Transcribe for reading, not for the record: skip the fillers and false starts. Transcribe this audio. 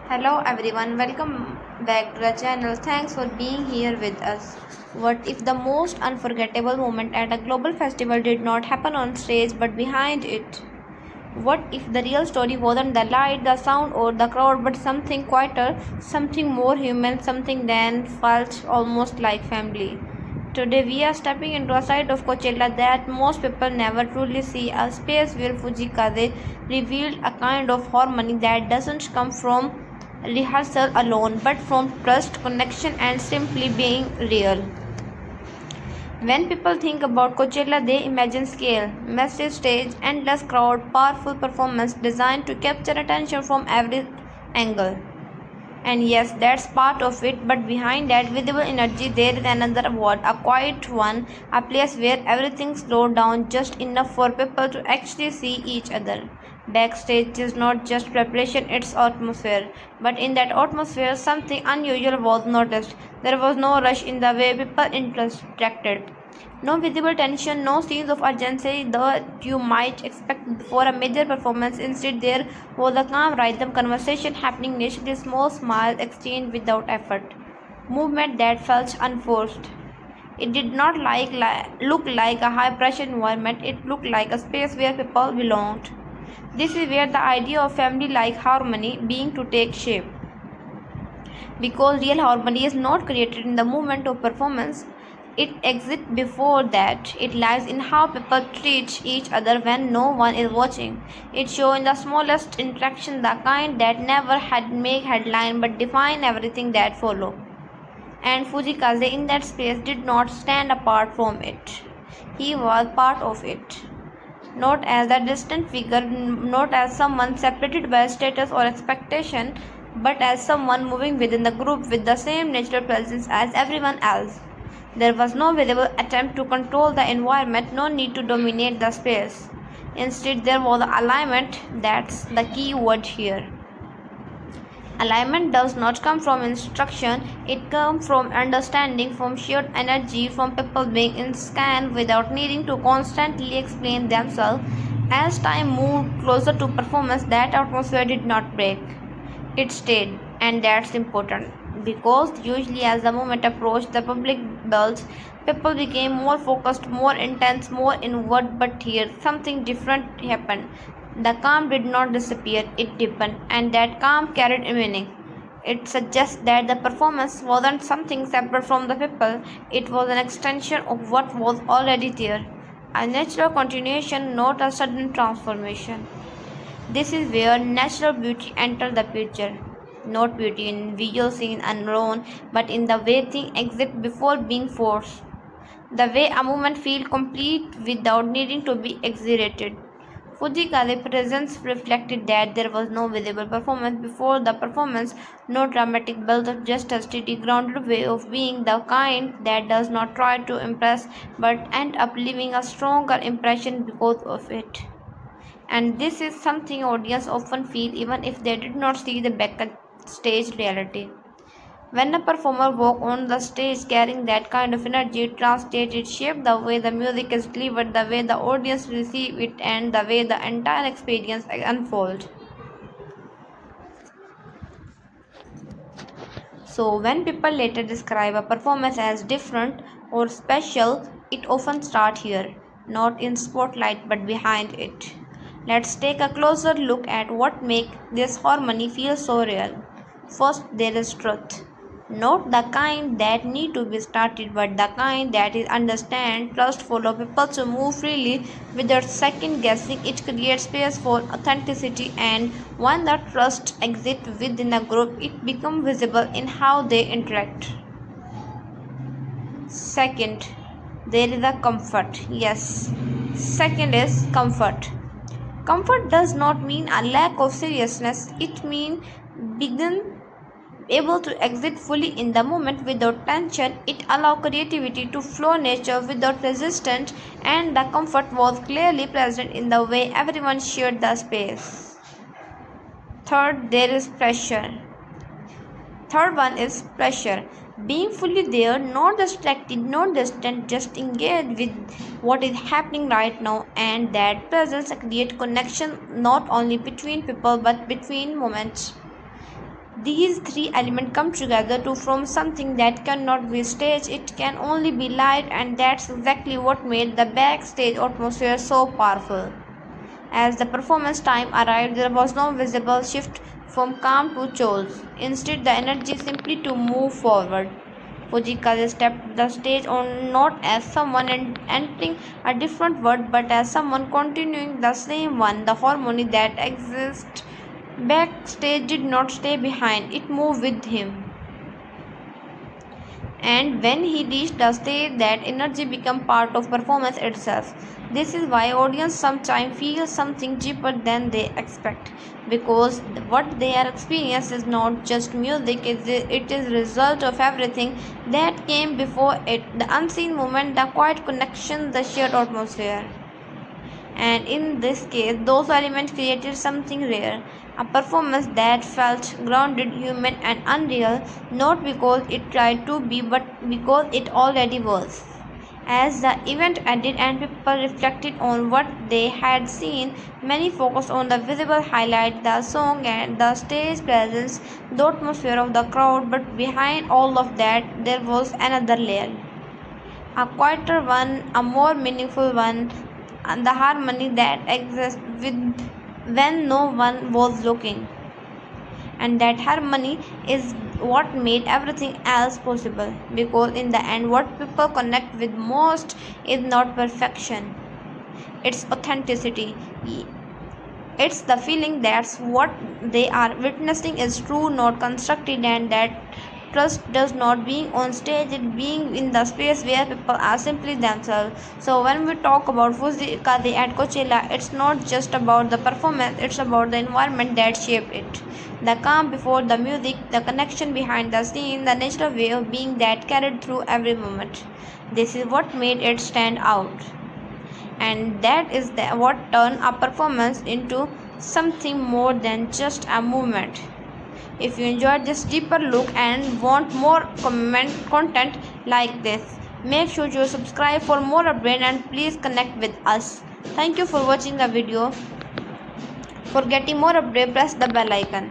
Hello everyone, welcome back to the channel. Thanks for being here with us. What if the most unforgettable moment at a global festival did not happen on stage but behind it? What if the real story wasn't the light, the sound, or the crowd but something quieter, something more human, something that felt almost like family? Today we are stepping into a side of Coachella that most people never truly see, a space where Fujikaze revealed a kind of harmony that doesn't come from rehearsal alone but from trust, connection, and simply being real. When people think about Coachella, they imagine scale, massive stage, endless crowd, powerful performance designed to capture attention from every angle. And yes, that's part of it, but behind that visible energy, there is another word, a quiet one, a place where everything slows down just enough for people to actually see each other. Backstage is not just preparation, it's atmosphere. But in that atmosphere, something unusual was noticed. There was no rush in the way people interacted. No visible tension, no scenes of urgency that you might expect before a major performance. Instead, there was a calm rhythm, conversation happening naturally, small smiles exchanged without effort, movement that felt unforced. It did not look like a high pressure environment, it looked like a space where people belonged. This is where the idea of family like harmony being to take shape. Because real harmony is not created in the moment of performance, it exists before that. It lies in how people treat each other when no one is watching. It shows in the smallest interaction, the kind that never had make headline but define everything that follow. And Fujikaze in that space did not stand apart from it. He was part of it. Not as a distant figure, not as someone separated by status or expectation, but as someone moving within the group with the same natural presence as everyone else. There was no visible attempt to control the environment, no need to dominate the space. Instead, there was alignment. That's the key word here. Alignment does not come from instruction, it comes from understanding, from shared energy, from people being in scan without needing to constantly explain themselves. As time moved closer to performance, that atmosphere did not break. It stayed, and that's important because usually as the moment approached, the public dulls, people became more focused, more intense, more inward. But here, something different happened. The calm did not disappear, it deepened, and that calm carried meaning. It suggests that the performance wasn't something separate from the people, it was an extension of what was already there. A natural continuation, not a sudden transformation. This is where natural beauty enters the picture. Not beauty in visual scene alone, but in the way things exist before being forced. The way a movement feels complete without needing to be exaggerated. Fujikaze's presence reflected that there was no visible performance before the performance, no dramatic build-up, just a steady, grounded way of being, the kind that does not try to impress but end up leaving a stronger impression because of it. And this is something audience often feel even if they did not see the backstage reality. When a performer walks on the stage carrying that kind of energy, it translates, it shapes the way the music is delivered, the way the audience receive it, and the way the entire experience unfolds. So, when people later describe a performance as different or special, it often starts here, not in spotlight but behind it. Let's take a closer look at what makes this harmony feel so real. First, there is truth. Not the kind that need to be started, but the kind that is understand, trust, follow people to move freely without second guessing. It creates space for authenticity, and when the trust exists within a group, it becomes visible in how they interact. Second, there is a comfort. Yes, second is comfort. Comfort does not mean a lack of seriousness, it means being able to exist fully in the moment without tension. It allows creativity to flow nature without resistance, and the comfort was clearly present in the way everyone shared the space. Third, there is pressure. Third one is pressure. Being fully there, not distracted, not distant, just engaged with what is happening right now, and that presence creates connection not only between people but between moments. These three elements come together to form something that cannot be staged, it can only be live, and that's exactly what made the backstage atmosphere so powerful. As the performance time arrived, there was no visible shift from calm to chores. Instead, the energy simply to move forward. Fujikaze stepped the stage on not as someone entering a different world, but as someone continuing the same one. The harmony that exists backstage did not stay behind; it moved with him. And when he reached the stage, that energy became part of performance itself. This is why audience sometimes feel something deeper than they expect, because what they are experiencing is not just music, it is result of everything that came before it, the unseen moment, the quiet connection, the shared atmosphere. And in this case, those elements created something rare, a performance that felt grounded, human, and unreal, not because it tried to be, but because it already was. As the event ended and people reflected on what they had seen, many focused on the visible highlight, the song and the stage presence, the atmosphere of the crowd, but behind all of that, there was another layer, a quieter one, a more meaningful one, and the harmony that exists with when no one was looking. And that harmony is what made everything else possible, because in the end what people connect with most is not perfection, it's authenticity. It's the feeling that's what they are witnessing is true, not constructed, and that trust does not being on stage, it being in the space where people are simply themselves. So when we talk about Fuzikaze at Coachella, it's not just about the performance, it's about the environment that shaped it. The calm before the music, the connection behind the scene, the natural way of being that carried through every moment. This is what made it stand out, and that is what turned a performance into something more than just a movement. If you enjoyed this deeper look and want more content like this, make sure you subscribe for more updates and please connect with us. Thank you for watching the video. For getting more updates, press the bell icon.